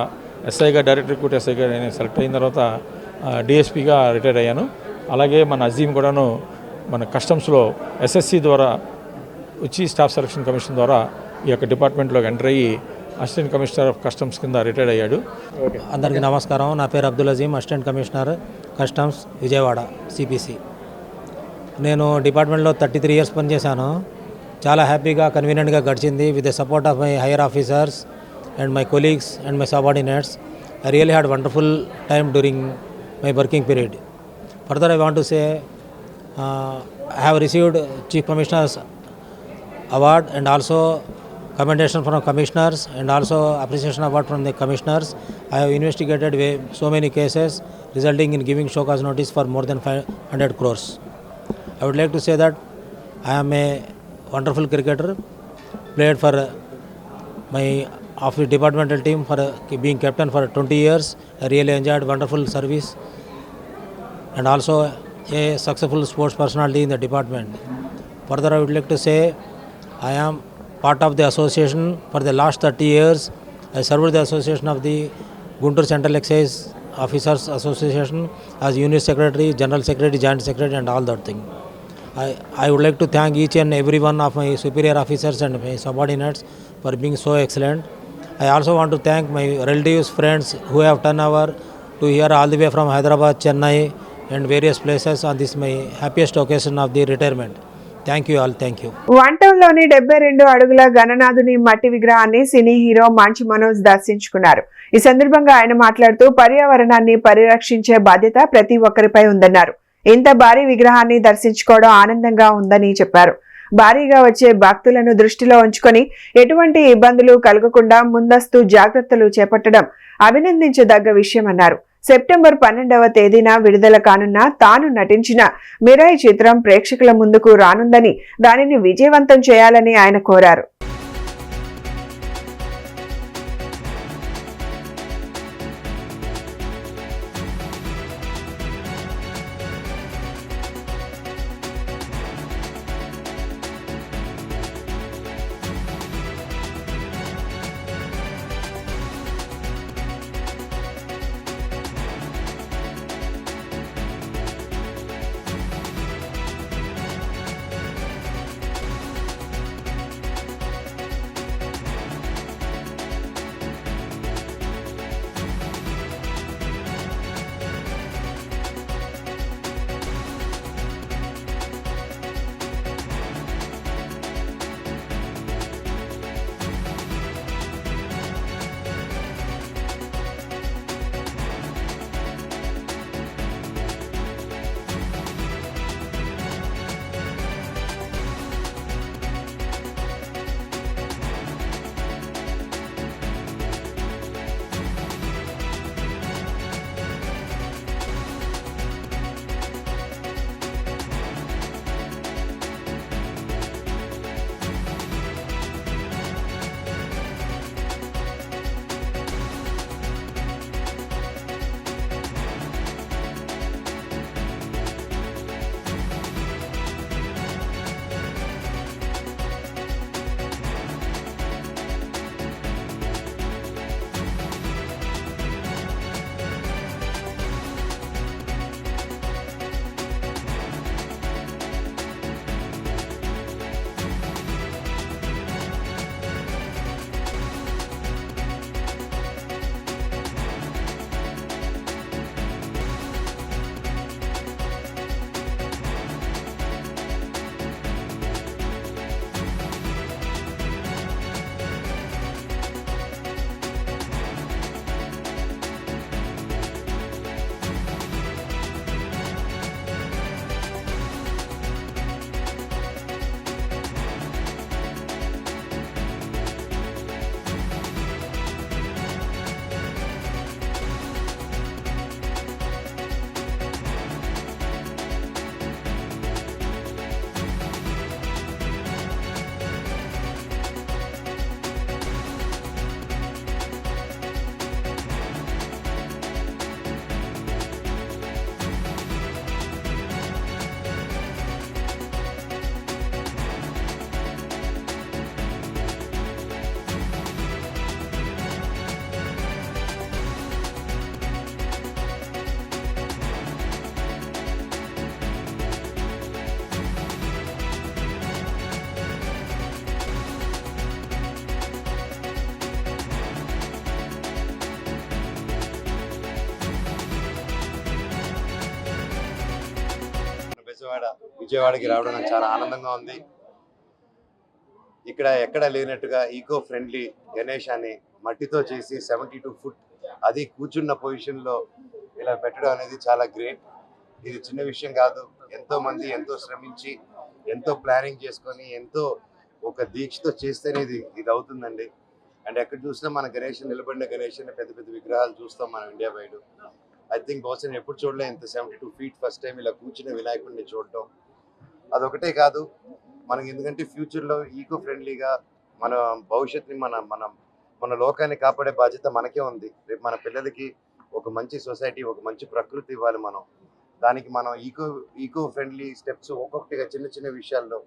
ఎస్ఐగా డైరెక్ట్ రిక్రూట్ ఎస్ఐగా నేను సెలెక్ట్ అయిన తర్వాత డిఎస్పీగా రిటైర్ అయ్యాను. అలాగే మన అజీం కూడాను మన కస్టమ్స్లో ఎస్ఎస్సి ద్వారా వచ్చి స్టాఫ్ సెలక్షన్ కమిషన్ ద్వారా ఈ యొక్క డిపార్ట్మెంట్లోకి ఎంటర్ అయ్యి అసిస్టెంట్ కమిషనర్ ఆఫ్ కస్టమ్స్ కింద రిటైర్ అయ్యాడు. అందరికీ నమస్కారం. నా పేరు Abdul Azeem, assistant commissioner customs Vijayawada CPC. నేను డిపార్ట్మెంట్లో 33 years పనిచేశాను. చాలా హ్యాపీగా కన్వీనియంట్గా గడిచింది with the support of my higher officers and my colleagues and my subordinates. I really had wonderful time during my working period. Further, I want to say I have received Chief Commissioner's award and also commendation from commissioners and also appreciation award from the commissioners. I have investigated so many cases resulting in giving show cause notice for more than 500 crores. I would like to say that I am a wonderful cricketer, played for my of the departmental team for being captain for 20 years. I really enjoyed wonderful service and also a successful sports personality in the department. Further, I would like to say I am part of the association for the last 30 years. I served the association of the Guntur Central Excise Officers Association as unit secretary, general secretary, joint secretary and all that thing. I would like to thank each and every one of my superior officers and my subordinates for being so excellent. I also want to thank my relatives, friends who have turned over to here all the way from Hyderabad, Chennai and various places on this my happiest occasion of the retirement. Thank you all. Thank you. 1 Townలోని 72 అడుగుల గణనాథుని మట్టి విగ్రహాన్ని cine hero Manchu Manoj దర్శించుకున్నారు. ఈ సందర్భంగా ఆయన మాట్లాడుతూ పర్యావరణాన్ని పరిరక్షించే బాధ్యత ప్రతి ఒక్కరిపై ఉందన్నారు. ఇంత భారీ విగ్రహాన్ని దర్శించుకోవడం ఆనందంగా ఉందని చెప్పారు. భారీగా వచ్చే భక్తులను దృష్టిలో ఉంచుకొని ఎటువంటి ఇబ్బందులు కలగకుండా ముందస్తు జాగ్రత్తలు చేపట్టడం అభినందించదగ్గ విషయమన్నారు. సెప్టెంబర్ 12వ తేదీన విడుదల కానున్న తాను నటించిన మిరాయి చిత్రం ప్రేక్షకుల ముందుకు రానుందని దానిని విజయవంతం చేయాలని ఆయన కోరారు. విజయవాడకి రావడం నాకు చాలా ఆనందంగా ఉంది. ఇక్కడ ఎక్కడ లేనట్టుగా ఈకో ఫ్రెండ్లీ గణేశాన్ని మట్టితో చేసి 72 ఫుట్ అది కూర్చున్న పొజిషన్లో ఇలా పెట్టడం అనేది చాలా గ్రేట్. ఇది చిన్న విషయం కాదు. ఎంతో మంది ఎంతో శ్రమించి ఎంతో ప్లానింగ్ చేసుకొని ఎంతో ఒక దీక్షతో చేస్తేనే ఇది అవుతుందండి. అండ్ ఎక్కడ చూసినా మన గణేష్ నిలబడిన గణేష్ పెద్ద పెద్ద విగ్రహాలు చూస్తాం మనం ఇండియా బయట. ఐ థింక్ బహుశా ఎప్పుడు చూడలే ఇంత 72 ఫీట్ ఫస్ట్ టైం ఇలా కూర్చున్న వినాయకుడిని చూడటం. అదొకటే కాదు మనకి, ఎందుకంటే ఫ్యూచర్లో ఈకో ఫ్రెండ్లీగా మన భవిష్యత్తుని మన లోకాన్ని కాపాడే బాధ్యత మనకే ఉంది. రేపు మన పిల్లలకి ఒక మంచి సొసైటీ, ఒక మంచి ప్రకృతి ఇవ్వాలి. దానికి మనం ఈకో ఫ్రెండ్లీ స్టెప్స్ ఒక్కొక్కటిగా చిన్న చిన్న విషయాల్లో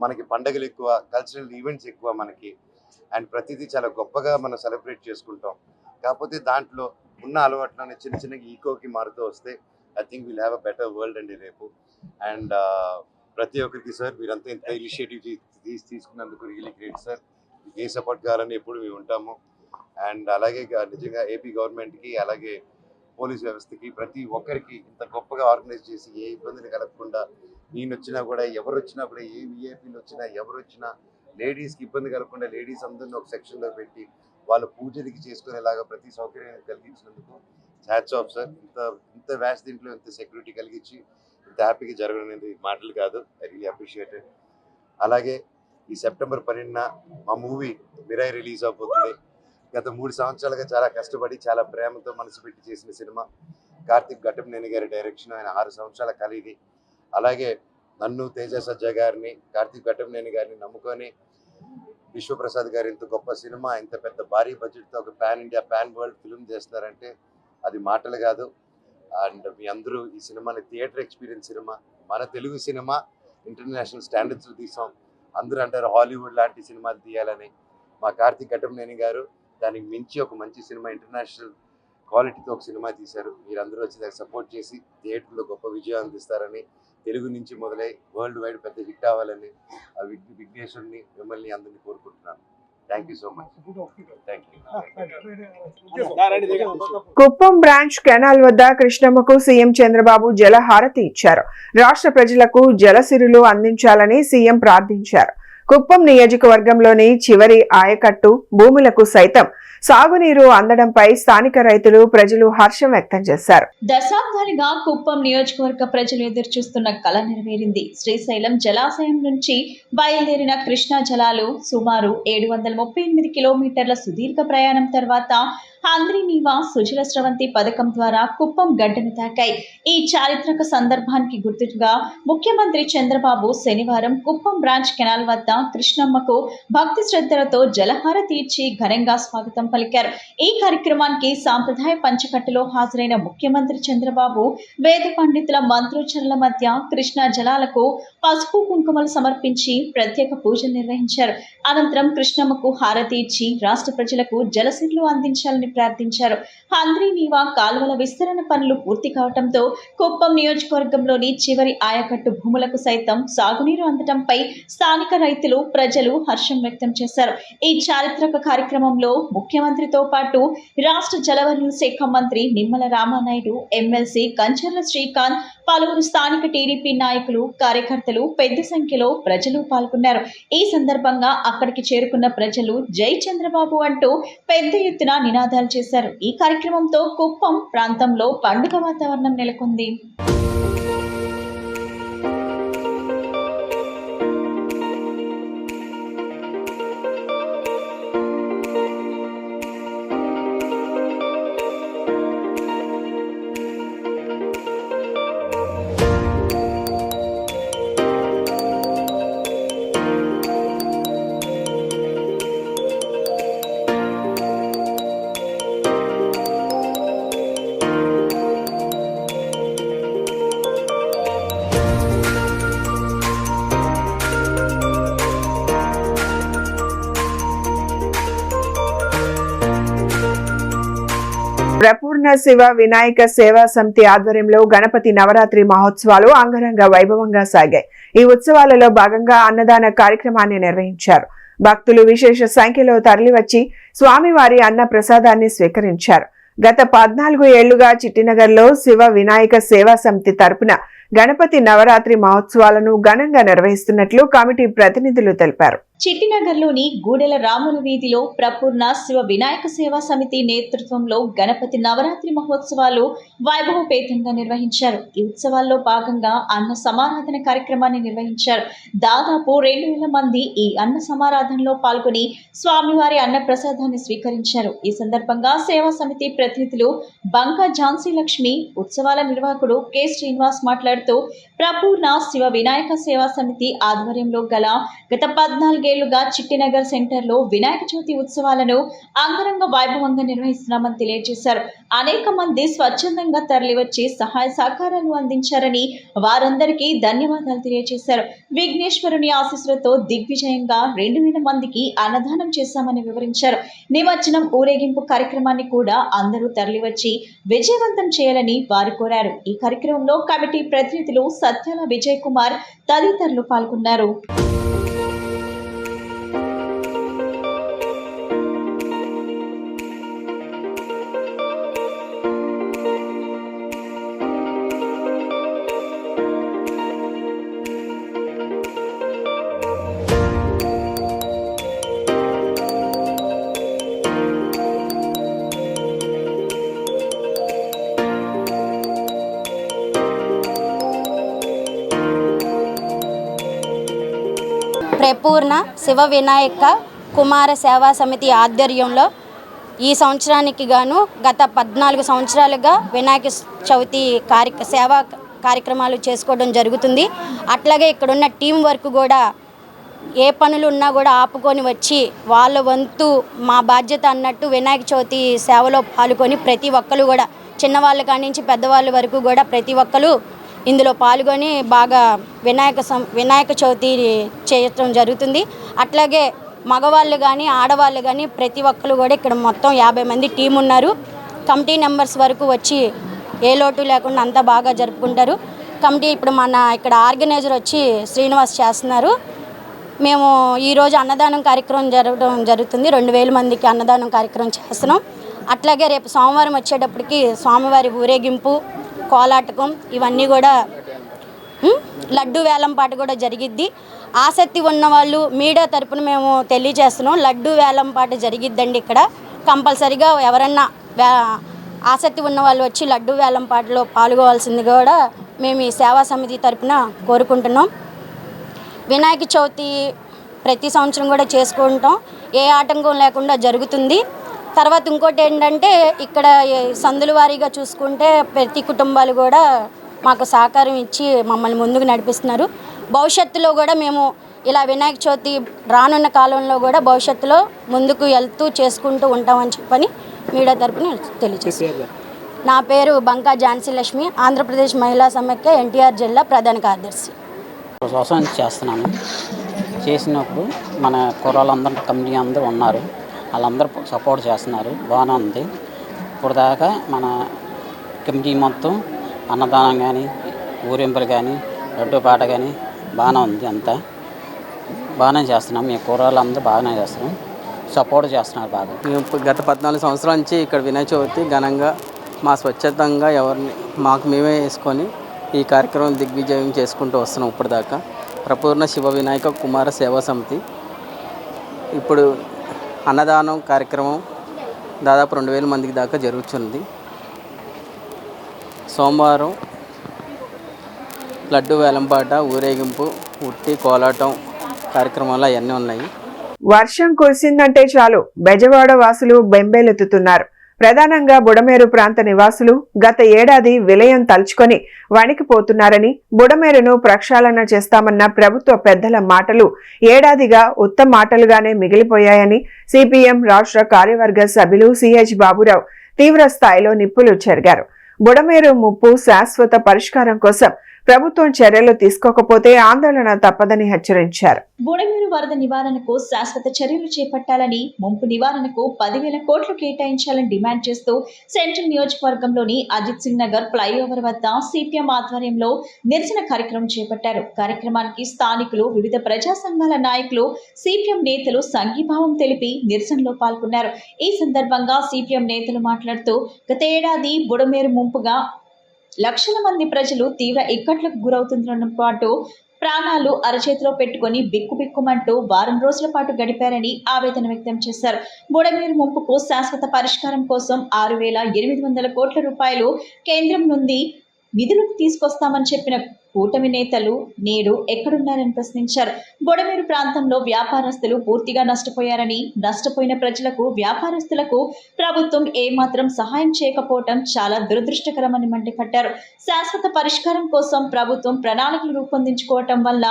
మనకి పండుగలు ఎక్కువ, కల్చరల్ ఈవెంట్స్ ఎక్కువ మనకి, అండ్ ప్రతిదీ చాలా గొప్పగా మనం సెలబ్రేట్ చేసుకుంటాం. కాకపోతే దాంట్లో ఉన్న అలవాట్లోనే చిన్న చిన్నగా ఈకోకి మారుతూ వస్తే I think will have a better world అండి రేపు. అండ్ ప్రతి ఒక్కరికి సార్ మీరంతా ఇంత ఇనిషియేటివ్ తీసుకున్నందుకు రియలీ గ్రేట్ సార్. ఏ సపోర్ట్ కావాలని ఎప్పుడు మేము ఉంటాము. అండ్ అలాగే నిజంగా ఏపీ గవర్నమెంట్కి అలాగే పోలీస్ వ్యవస్థకి ప్రతి ఒక్కరికి ఇంత గొప్పగా ఆర్గనైజ్ చేసి ఏ ఇబ్బందిని కలగకుండా, నేను వచ్చినా కూడా ఎవరు వచ్చినా కూడా ఏ విఐపీలు వచ్చినా ఎవరు వచ్చినా లేడీస్కి ఇబ్బంది కలగకుండా లేడీస్ అందరినీ ఒక సెక్షన్లో పెట్టి వాళ్ళు పూజలకి చేసుకునేలాగా ప్రతి సౌకర్యాన్ని కలిగించినందుకు హ్యాట్స్ ఆఫ్ సార్. ఇంత వ్యాస్ దీంట్లో ఇంత సెక్యూరిటీ కలిగించి ఇంత హ్యాపీగా జరగడం అనేది మాటలు కాదు. I really appreciate it. అలాగే ఈ సెప్టెంబర్ 12న మా మూవీ మిరాయి రిలీజ్ అవబోతుంది. గత 3 సంవత్సరాలుగా చాలా కష్టపడి చాలా ప్రేమతో మనసు పెట్టి చేసిన సినిమా. కార్తిక్ ఘట్టమనేని గారి డైరెక్షన్, ఆయన 6 సంవత్సరాల కలిగి. అలాగే నన్ను, తేజ సజ్జా గారిని, కార్తిక్ ఘట్టమనేని గారిని నమ్ముకొని విశ్వప్రసాద్ గారు ఇంత గొప్ప సినిమా, ఇంత పెద్ద భారీ బడ్జెట్తో ఒక pan India pan world film చేస్తున్నారంటే అది మాటలు కాదు. అండ్ మీ అందరూ ఈ సినిమాని థియేటర్ ఎక్స్పీరియన్స్ సినిమా, మన తెలుగు సినిమా ఇంటర్నేషనల్ స్టాండర్డ్స్లో తీసాం. అందరూ అంటారు హాలీవుడ్ లాంటి సినిమాలు తీయాలని. మా కార్తిక్ ఘట్టమనేని గారు దానికి మించి ఒక మంచి సినిమా ఇంటర్నేషనల్ క్వాలిటీతో ఒక సినిమా తీశారు. మీరందరూ వచ్చి దానికి సపోర్ట్ చేసి థియేటర్లో గొప్ప విజయం అందిస్తారని, తెలుగు నుంచి మొదలై వరల్డ్ వైడ్ పెద్ద హిట్ అవ్వాలని ఆ విఘ్నేశ్వరుని మిమ్మల్ని అందరినీ కోరుకుంటున్నాను. Thank you so much. Thank you. Kuppam branch canal వద్ద కృష్ణమ్మకు సీఎం చంద్రబాబు జలహారతి ఇచ్చారు. రాష్ట్ర ప్రజలకు జలసిరులు అందించాలని సీఎం ప్రార్థించారు. కుప్పం నియోజకవర్గంలోని చివరి ఆయకట్టు భూములకు సైతం సాగునీరు అందడంపై స్థానిక రైతులు, ప్రజలు హర్షం వ్యక్తం చేశారు. దశాబ్దాలుగా కుప్పం నియోజకవర్గ ప్రజలు ఎదురుచూస్తున్న కళ నెరవేరింది. శ్రీశైలం జలాశయం నుంచి బయలుదేరిన కృష్ణా జలాలు సుమారు 738 కిలోమీటర్ల సుదీర్ఘ ప్రయాణం తర్వాత హంద్రీనీవా సుజల స్రవంతి పథకం ద్వారా కుప్పం గడ్డను తాకాయి. ఈ చారిత్రక సందర్భానికి గుర్తుగా ముఖ్యమంత్రి చంద్రబాబు శనివారం కుప్పం బ్రాంచ్ కెనాల్ వద్ద కృష్ణమ్మకు భక్తి శ్రద్ధలతో జలహారతి ఇచ్చి ఘనంగా స్వాగతం పలికారు. ఈ కార్యక్రమానికి సాంప్రదాయ పంచకట్టులో హాజరైన ముఖ్యమంత్రి చంద్రబాబు వేద పండితుల మంత్రోచ్చరణల మధ్య కృష్ణా జలాలకు పసుపు కుంకుమలు సమర్పించి ప్రత్యేక పూజలు నిర్వహించారు. అనంతరం కృష్ణమ్మకు హారతి ఇచ్చి రాష్ట్ర ప్రజలకు జలసిరులు అందించాలని ప్రార్థించారు. హంద్రీనీవా కాలువల విస్తరణ పనులు పూర్తి కావడంతో కుప్పం నియోజకవర్గంలోని చివరి ఆయకట్టు భూములకు సైతం సాగునీరు అందడంపై స్థానిక రైతులు, ప్రజలు హర్షం వ్యక్తం చేశారు. ఈ చారిత్రక కార్యక్రమంలో ముఖ్యమంత్రితో పాటు రాష్ట్ర జలవనరుల శాఖ మంత్రి నిమ్మల రామానాయుడు, ఎమ్మెల్సీ కంచర్ల శ్రీకాంత్, పలువురు స్థానిక టీడీపీ నాయకులు, కార్యకర్తలు పెద్ద సంఖ్యలో ప్రజలు పాల్గొన్నారు. ఈ సందర్భంగా అక్కడికి చేరుకున్న ప్రజలు జై చంద్రబాబు అంటూ పెద్ద ఎత్తున నినాదాలు చేశారు. ఈ కార్యక్రమంతో కుప్పం ప్రాంతంలో పండుగ వాతావరణం నెలకొంది. ప్రపూర్ణ శివ వినాయక సేవా సమితి ఆధ్వర్యంలో గణపతి నవరాత్రి మహోత్సవాలు అంగరంగ వైభవంగా సాగాయి. ఈ ఉత్సవాలలో భాగంగా అన్నదాన కార్యక్రమాన్ని నిర్వహించారు. భక్తులు విశేష సంఖ్యలో తరలివచ్చి స్వామివారి అన్న ప్రసాదాన్ని స్వీకరించారు. గత 14 ఏళ్లుగా చిట్టినగర్లో శివ వినాయక సేవా సమితి తరపున గణపతి నవరాత్రి మహోత్సవాలను ఘనంగా నిర్వహిస్తున్నట్లు కమిటీ ప్రతినిధులు తెలిపారు. చిట్టినగర్లోని గూడెల రాముల వీధిలో ప్రపూర్ణ శివ వినాయక సేవా సమితి నేతృత్వంలో గణపతి నవరాత్రి మహోత్సవాలు వైభవపేతంగా నిర్వహించారు. ఈ ఉత్సవాల్లో భాగంగా అన్న సమారాధన కార్యక్రమాన్ని నిర్వహించారు. దాదాపు 2000 మంది ఈ అన్న సమారాధనలో పాల్గొని స్వామివారి అన్న ప్రసాదాన్ని స్వీకరించారు. ఈ సందర్భంగా సేవా సమితి ప్రతినిధులు బంకా ఝాన్సీ లక్ష్మి, ఉత్సవాల నిర్వాహకుడు కె శ్రీనివాస్ మాట్లాడుతూ ప్రపూర్ణ శివ వినాయక సేవా సమితి ఆధ్వర్యంలో గల గత 14 ఏళ్లుగా చిట్టినగర్ సెంటర్లో వినాయక చవితి ఉత్సవాలను అంగరంగ వైభవంగా నిర్వహిస్తున్నామని తెలియజేశారు. అనేక మంది స్వచ్ఛందంగా తరలివచ్చి సహాయ సహకారాలు అందించారని వారందరికీ ధన్యవాదాలు తెలియజేశారు. విఘ్నేశ్వరుని ఆశీస్సులతో దిగ్విజయంగా 2000 మందికి అన్నదానం చేశామని వివరించారు. నిమజ్జనం ఊరేగింపు కార్యక్రమాన్ని కూడా అందరూ తరలివచ్చి విజయవంతం చేయాలని వారు కోరారు. ఈ కార్యక్రమంలో కమిటీ ప్రతినిధులు సత్యాల విజయ్ కుమార్ తదితరులు పాల్గొన్నారు. ప్రపూర్ణ శివ వినాయక కుమార సేవా సమితి ఆధ్వర్యంలో ఈ సంవత్సరానికి గాను గత 14 సంవత్సరాలుగా వినాయక చవితి సేవా కార్యక్రమాలు చేసుకోవడం జరుగుతుంది. అట్లాగే ఇక్కడున్న టీం వర్క్ కూడా ఏ పనులు ఉన్నా కూడా ఆపుకొని వచ్చి వాళ్ళ వంతు మా బాధ్యత అన్నట్టు వినాయక చవితి సేవలో పాల్గొని ప్రతి ఒక్కరు కూడా చిన్నవాళ్ళ కాడి నుంచి పెద్దవాళ్ళ వరకు కూడా ప్రతి ఒక్కరు ఇందులో పాల్గొని బాగా వినాయక చవితి చేయటం జరుగుతుంది. అట్లాగే మగవాళ్ళు కానీ ఆడవాళ్ళు కానీ ప్రతి ఒక్కరు కూడా ఇక్కడ మొత్తం 50 మంది టీం ఉన్నారు. కమిటీ మెంబర్స్ వరకు వచ్చి ఏ లోటు లేకుండా అంతా బాగా జరుపుకుంటారు. కమిటీ ఇప్పుడు ఇక్కడ ఆర్గనైజర్ వచ్చి శ్రీనివాస్ చేస్తున్నారు. మేము ఈరోజు అన్నదానం కార్యక్రమం జరుగుతుంది. 2000 మందికి అన్నదానం కార్యక్రమం చేస్తున్నాం. అట్లాగే రేపు సోమవారం వచ్చేటప్పటికి స్వామివారి ఊరేగింపు, కోలాటకం ఇవన్నీ కూడా లడ్డు వేలంపాట కూడా జరిగిద్ది. ఆసక్తి ఉన్న వాళ్ళు మీడియా తరపున మేము తెలియజేస్తున్నాం. లడ్డు వేలంపాట జరిగిద్దండి. ఇక్కడ కంపల్సరీగా ఎవరన్నా ఆసక్తి ఉన్న వాళ్ళు వచ్చి లడ్డు వేలంపాటలో పాల్గొవాల్సింది కూడా మేము ఈ సేవా సమితి తరపున కోరుకుంటున్నాం. వినాయక చవితి ప్రతి సంవత్సరం కూడా చేసుకుంటాం. ఏ ఆటంకం లేకుండా జరుగుతుంది. తర్వాత ఇంకోటి ఏంటంటే ఇక్కడ సందుల వారీగా చూసుకుంటే ప్రతి కుటుంబాలు కూడా మాకు సహకారం ఇచ్చి మమ్మల్ని ముందుకు నడిపిస్తున్నారు. భవిష్యత్తులో కూడా మేము ఇలా వినాయక చవితి రానున్న కాలంలో కూడా భవిష్యత్తులో ముందుకు వెళ్తూ చేసుకుంటూ ఉంటామని చెప్పని మీడియా తరపున తెలియజేస్తాను. నా పేరు బంకా ఝాన్సీ లక్ష్మి, ఆంధ్రప్రదేశ్ మహిళా సమైక్య ఎన్టీఆర్ జిల్లా ప్రధాన కార్యదర్శి. వ్యవసాయం చేస్తున్నాను. చేసినప్పుడు మన కుర్రాళ్ళందరూ కమిటీ అందరూ ఉన్నారు. వాళ్ళందరూ సపోర్ట్ చేస్తున్నారు. బాగానే ఉంది. ఇప్పుడు దాకా మన కమిటీ మొత్తం అన్నదానం కానీ ఊరింపులు కానీ లడ్డు పాట కానీ బాగానే ఉంది. అంతా బాగానే చేస్తున్నాం. మీ కుర్రాళ్ళందరూ బాగానే చేస్తున్నాం. సపోర్ట్ చేస్తున్నారు బాగా. మేము గత 14 సంవత్సరాల నుంచి ఇక్కడ వినాయక చవితి ఘనంగా మా స్వచ్ఛతంగా మాకు మేమే వేసుకొని ఈ కార్యక్రమం దిగ్విజయం చేసుకుంటూ వస్తున్నాం. ఇప్పటిదాకా ప్రపూర్ణ శివ వినాయక కుమార సేవా సమితి ఇప్పుడు అన్నదానం కార్యక్రమం దాదాపు 2000 మందికి దాకా జరుగుతుంది. సోమవారం లడ్డు వేలంపాట, ఊరేగింపు, ఉట్టి కోలాటం కార్యక్రమాలు అవన్నీ ఉన్నాయి. వర్షం కురిసిందంటే చాలు బెజవాడ వాసులు బెంబేలెత్తుతున్నారు. ప్రధానంగా బుడమేరు ప్రాంత నివాసులు గత ఏడాది విలయం తలుచుకొని వణికిపోతున్నారని, బుడమేరును ప్రక్షాళన చేస్తామన్న ప్రభుత్వ పెద్దల మాటలు ఏడాదిగా ఉత్తమ మాటలుగానే మిగిలిపోయాయని సిపిఎం రాష్ట్ర కార్యవర్గ సభ్యులు సిహెచ్ బాబురావు తీవ్ర స్థాయిలో నిప్పులు చెరిగారు. బుడమేరు ముప్పు శాశ్వత పరిష్కారం కోసం ప్రభుత్వం చర్యలు తీసుకోకపోతే ఆందోళన తప్పదని హెచ్చరించారు. బుడమేరు వరద నివారణకు శాశ్వత చర్యలు చేపట్టాలని, ముంపు నివారణకు 10,000 కోట్లు కేటాయించాలని డిమాండ్ చేస్తూ సెంట్రల్ నియోజకవర్గంలోని అజిత్ సింగ్ నగర్ ఫ్లైఓవర్ వద్ద సిపిఎం ఆధ్వర్యంలో నిరసన కార్యక్రమం చేపట్టారు. కార్యక్రమానికి స్థానికులు, వివిధ ప్రజా సంఘాల నాయకులు, సిపిఎం నేతలు సంఘీభావం తెలిపి నిరసనలో పాల్గొన్నారు. ఈ సందర్భంగా సిపిఎం నేతలు మాట్లాడుతూ గత ఏడాది బుడమేరు ముంపుగా లక్షల మంది ప్రజలు తీవ్ర ఇక్కట్లకు గురవుతుండటంతో పాటు ప్రాణాలు అరచేతిలో పెట్టుకుని బిక్కుబిక్కుమంటూ వారం రోజుల పాటు గడిపారని ఆవేదన వ్యక్తం చేశారు. బుడమేరు ముంపుకు శాశ్వత పరిష్కారం కోసం 6,800 కోట్ల రూపాయలు కేంద్రం నుండి నిధులకు తీసుకొస్తామని చెప్పిన కూటమి నేతలు నేడు ఎక్కడున్నారని ప్రశ్నించారు. బుడమేరు ప్రాంతంలో వ్యాపారస్తులు పూర్తిగా నష్టపోయారని, నష్టపోయిన ప్రజలకు వ్యాపారస్తులకు ప్రభుత్వం ఏమాత్రం సహాయం చేయకపోవటం చాలా దురదృష్టకరమని మండిపడ్డారు. శాశ్వత పరిష్కారం కోసం ప్రభుత్వం ప్రణాళికలు రూపొందించుకోవటం వల్ల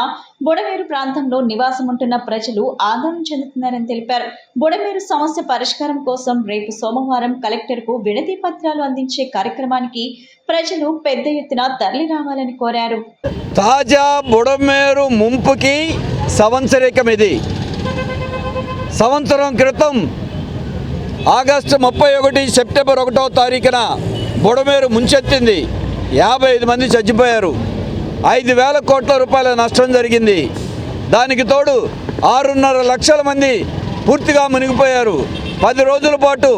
బుడమేరు ప్రాంతంలో నివాసం ఉంటున్న ప్రజలు ఆందోళన చెందుతున్నారని తెలిపారు. బుడమేరు సమస్య పరిష్కారం కోసం రేపు సోమవారం కలెక్టర్కు వినతి పత్రాలు అందించే కార్యక్రమానికి ప్రజలు పెద్ద ఎత్తున తరలి రావాలని కోరారు. తాజా బుడమేరు ముంపుకి సంవత్సరికం ఇది. సంవత్సరం క్రితం ఆగస్టు 31 సెప్టెంబర్ 1వ తారీఖున బుడమేరు ముంచెత్తింది. 55 మంది చచ్చిపోయారు. 5,000 కోట్ల రూపాయల నష్టం జరిగింది. దానికి తోడు 6.5 లక్షల మంది పూర్తిగా మునిగిపోయారు. 10 రోజుల పాటు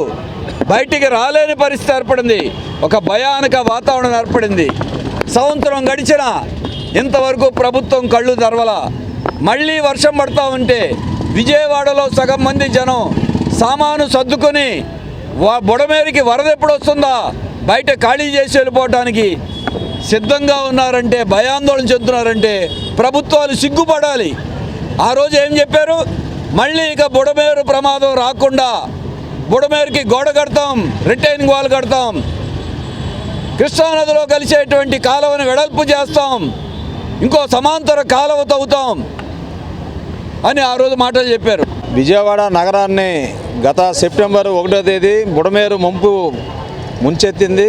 బయటికి రాలేని పరిస్థితి ఏర్పడింది. ఒక భయానక వాతావరణం ఏర్పడింది. సంవత్సరం గడిచిన ఇంతవరకు ప్రభుత్వం కళ్ళు తెరవల. మళ్ళీ వర్షం పడతా ఉంటే విజయవాడలో సగం మంది జనం సామాను సర్దుకొని బుడమేరుకి వరద ఎప్పుడు వస్తుందా బయట ఖాళీ చేసి వెళ్ళిపోవడానికి సిద్ధంగా ఉన్నారంటే, భయాందోళన చెందుతున్నారంటే ప్రభుత్వాలు సిగ్గుపడాలి. ఆ రోజు ఏం చెప్పారు? మళ్ళీ ఇక బుడమేరు ప్రమాదం రాకుండా బుడమేరుకి గోడ కడతాం, రిటైనింగ్ వాల్ కడతాం, కృష్ణానదిలో కలిసేటువంటి కాలువను వెడల్పు చేస్తాం, ఇంకో సమాంతర కాలువ తవ్వుతాం అని ఆ రోజు మాటలు చెప్పారు. విజయవాడ నగరాన్ని గత సెప్టెంబర్ 1వ తేదీ బుడమేరు ముంపు ముంచెత్తింది.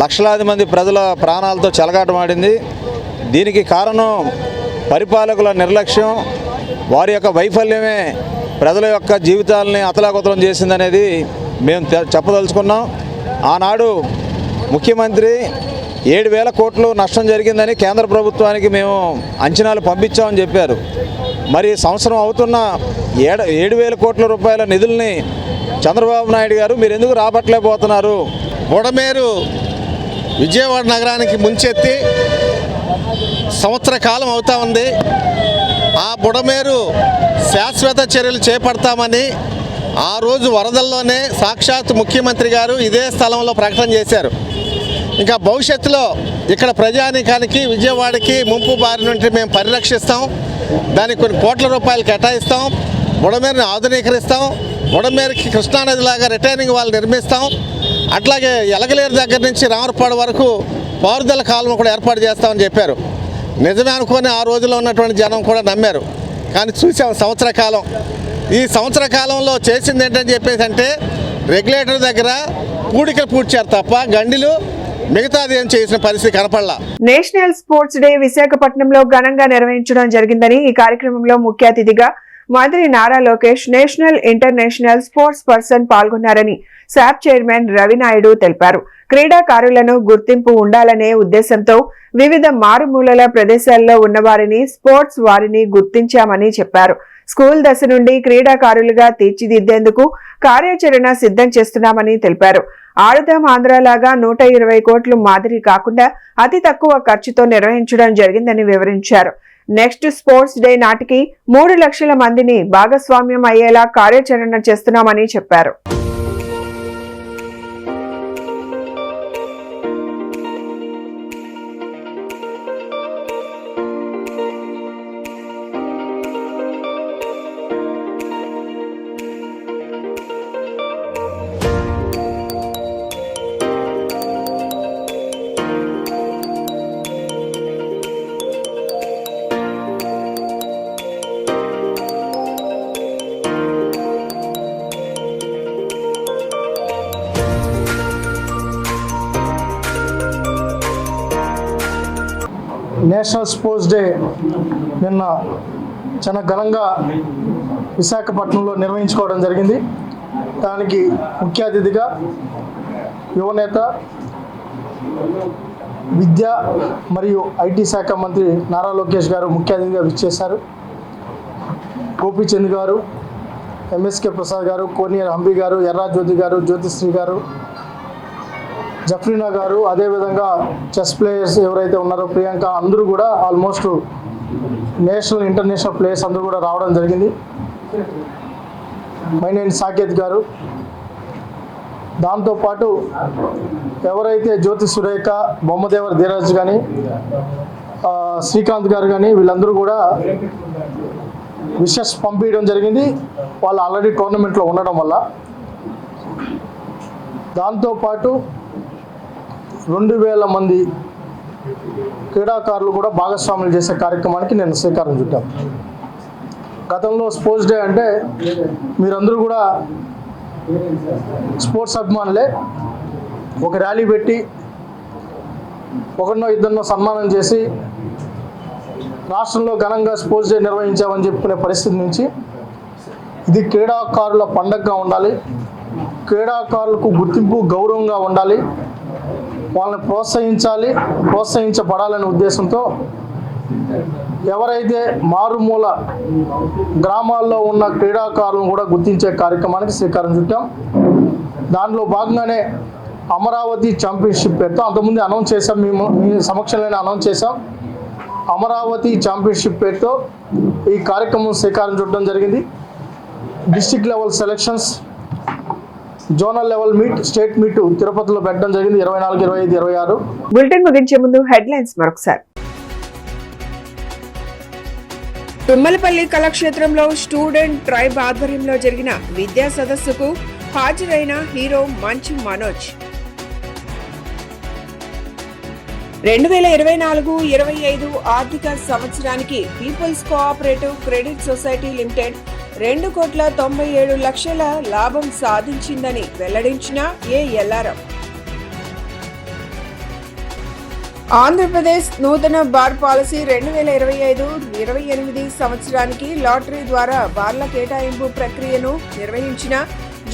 లక్షలాది మంది ప్రజల ప్రాణాలతో చెలగాటమాడింది. దీనికి కారణం పరిపాలకుల నిర్లక్ష్యం, వారి యొక్క వైఫల్యమే ప్రజల యొక్క జీవితాలని అతలాకుతలం చేసిందనేది మేము చెప్పదలుచుకున్నాం. ఆనాడు ముఖ్యమంత్రి 7,000 కోట్లు నష్టం జరిగిందని కేంద్ర ప్రభుత్వానికి మేము అంచనాలు పంపించామని చెప్పారు. మరి సంవత్సరం అవుతున్న 7,000 కోట్ల రూపాయల నిధుల్ని చంద్రబాబు నాయుడు గారు మీరు ఎందుకు రాబట్టలేకపోతున్నారు? బుడమేరు విజయవాడ నగరానికి ముంచెత్తి సంవత్సర కాలం అవుతా ఉంది. ఆ బుడమేరు శాశ్వత చర్యలు చేపడతామని ఆ రోజు వరదల్లోనే సాక్షాత్ ముఖ్యమంత్రి గారు ఇదే స్థలంలో ప్రకటన చేశారు. ఇంకా భవిష్యత్తులో ఇక్కడ ప్రజానీకానికి విజయవాడకి ముంపు బారి నుండి మేము పరిరక్షిస్తాం, దానికి కొన్ని కోట్ల రూపాయలు కేటాయిస్తాం, బుడమేరుని ఆధునీకరిస్తాం, బుడమేరుకి కృష్ణానదిలాగా రిటైనింగ్ వాల్ నిర్మిస్తాం, అట్లాగే ఎలగలేరు దగ్గర నుంచి రామరపాడు వరకు పారుదల కాలువ కూడా ఏర్పాటు చేస్తామని చెప్పారు. నిజమే అనుకొని ఆ రోజుల్లో ఉన్నటువంటి జనం కూడా నమ్మారు. కానీ చూసాం సంవత్సర కాలం. ఈ సంవత్సర కాలంలో చేసింది ఏంటని చెప్పేసి అంటే రెగ్యులేటర్ దగ్గర పూడికలు పూడ్చారు తప్ప గండిలు మిగతాది ఏం చేసిన పరిస్థితి కనపడలా. నేషనల్ స్పోర్ట్స్ డే విశాఖపట్నంలో ఘనంగా నిర్వహించడం జరిగిందని ఈ కార్యక్రమంలో ముఖ్య అతిథిగా మంత్రి Nara Lokesh, national international sports person పాల్గొన్నారని SAAP chairman Ravi Naidu తెలిపారు. క్రీడాకారులను గుర్తింపు ఉండాలనే ఉద్దేశంతో వివిధ మారుమూలల ప్రదేశాల్లో ఉన్నవారిని, స్పోర్ట్స్ వారిని గుర్తించామని చెప్పారు. స్కూల్ దశ నుండి క్రీడాకారులుగా తీర్చిదిద్దేందుకు కార్యాచరణ సిద్ధం చేస్తున్నామని తెలిపారు. ఆడుదాం ఆంధ్రలాగా 120 కోట్లు మాదిరి కాకుండా అతి తక్కువ ఖర్చుతో నిర్వహించడం జరిగిందని వివరించారు. నెక్స్ట్ స్పోర్ట్స్ డే నాటికి 3 లక్షల మందిని భాగస్వామ్యం అయ్యేలా కార్యాచరణ చేస్తున్నామని చెప్పారు. నేషనల్ స్పోర్ట్స్ డే నిన్న చాలా ఘనంగా విశాఖపట్నంలో నిర్వహించుకోవడం జరిగింది. దానికి ముఖ్య అతిథిగా యువనేత, విద్య మరియు ఐటీ శాఖ మంత్రి నారా లోకేష్ గారు ముఖ్య అతిథిగా విచ్చేశారు. గోపీచంద్ గారు, ఎంఎస్కే ప్రసాద్ గారు, కోనేరు హంపి గారు, ఎర్రా జ్యోతి గారు, జ్యోతిశ్రీ గారు, జఫ్రీనా గారు, అదేవిధంగా చెస్ ప్లేయర్స్ ఎవరైతే ఉన్నారో ప్రియాంక, అందరూ కూడా ఆల్మోస్ట్ నేషనల్ ఇంటర్నేషనల్ ప్లేయర్స్ అందరూ కూడా రావడం జరిగింది. మైనేని సాకేత్ గారు, దాంతోపాటు ఎవరైతే జ్యోతి సురేఖ, బొమ్మదేవర్ ధీరజ్ కానీ, శ్రీకాంత్ గారు కానీ, వీళ్ళందరూ కూడా విషెస్ పంపించడం జరిగింది వాళ్ళు ఆల్రెడీ టోర్నమెంట్లో ఉండడం వల్ల. దాంతోపాటు 2000 మంది క్రీడాకారులు కూడా భాగస్వాములు చేసే కార్యక్రమానికి నేను శ్రీకారం చుట్టాను. గతంలో స్పోర్ట్స్ డే అంటే మీరందరూ కూడా స్పోర్ట్స్ అభిమానులే, ఒక ర్యాలీ పెట్టి ఒకరినో ఇద్దరినో సన్మానం చేసి రాష్ట్రంలో ఘనంగా స్పోర్ట్స్ డే నిర్వహించామని చెప్పుకునే పరిస్థితి నుంచి ఇది క్రీడాకారుల పండగగా ఉండాలి, క్రీడాకారులకు గుర్తింపు గౌరవంగా ఉండాలి, వాళ్ళని ప్రోత్సహించబడాలనే ఉద్దేశంతో ఎవరైతే మారుమూల గ్రామాల్లో ఉన్న క్రీడాకారులను కూడా గుర్తించే కార్యక్రమానికి శ్రీకారం చుట్టాం. దానిలో భాగంగానే అమరావతి ఛాంపియన్షిప్ పేరుతో అంతకుముందు అనౌన్స్ చేసాం, మీ సమక్షంలోనే అనౌన్స్ చేసాం. అమరావతి ఛాంపియన్షిప్ పేరుతో ఈ కార్యక్రమం శ్రీకారం చుట్టడం జరిగింది. District level selections, zonal level meet, state meet తిరుపతిలో పెట్టడం జరిగింది 24, 25, 26. బులెటిన్ ముగించే ముందు హెడ్లైన్స్ మరొకసారి. తుమ్మలపల్లి కళాక్షేత్రంలో స్టూడెంట్ ట్రైబ్ ఆధ్వర్యంలో జరిగిన విద్యా సదస్సుకు హాజరైన హీరో మంచు మనోజ్. 2024-25 ఆర్థిక సంవత్సరానికి peoples cooperative credit society limited 2,97,00,000 లాభం సాధించిందని వెల్లడించిన ఎల్ఆర్ఎం. ఆంధ్రప్రదేశ్ నూతన బార్ పాలసీ 2025-28 సంవత్సరానికి లాటరీ ద్వారా బార్ల కేటాయింపు ప్రక్రియను నిర్వహించిన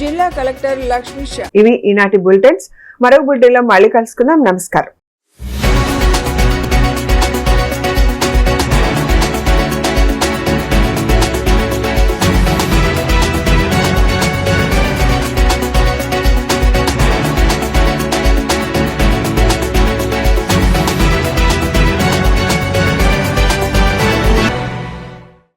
జిల్లా కలెక్టర్ లక్ష్మీష. ఇవి ఈనాటి బులెటిన్స్. మరో బులెటిన్లో మళ్ళీ కలుసుకుందాం. నమస్కారం.